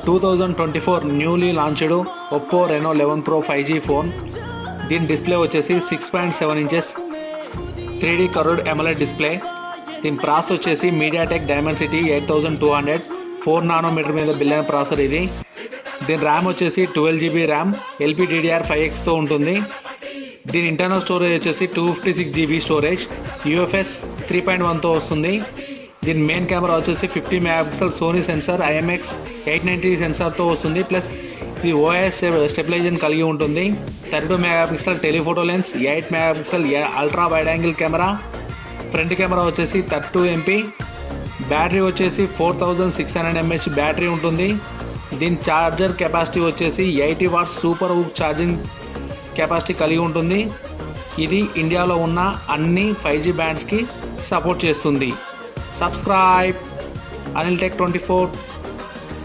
2024 newly launched Oppo Reno 11 pro 5G phone. దీని display వచ్చేసి 6.7 inches 3D curved AMOLED display. దీని process వచ్చేసి MediaTek Dimensity 8200 4 nanometre మీద build అయిన ప్రాసెసర్ ఇది. దీని ర్యామ్ వచ్చేసి 12GB ర్యామ్ LPDDR5Xతో ఉంటుంది. దీని ఇంటర్నల్ స్టోరేజ్ వచ్చేసి 256GB స్టోరేజ్ UFS 3.1తో వస్తుంది. దీని మెయిన్ కెమెరా వచ్చేసి 50 మెగాపిక్సెల్ సోనీ సెన్సార్ IMX890 సెన్సార్తో వస్తుంది. ప్లస్ ఇది OIS స్టెబిలైజేషన్ కలిగి ఉంటుంది. 32 megapixel telephoto lens, 8 megapixel ultra wide angle camera. Front camera వచ్చేసి 32 MP. బ్యాటరీ వచ్చేసి 4600 mAh బ్యాటరీ ఉంటుంది. దీని ఛార్జర్ కెపాసిటీ వచ్చేసి 80 వాట్స్ సూపర్ హుక్ ఛార్జింగ్ కెపాసిటీ కలిగి ఉంటుంది. ఇది ఇండియాలో ఉన్న అన్ని 5G బ్యాండ్స్కి సపోర్ట్ చేస్తుంది. Subscribe Anil Tech 24.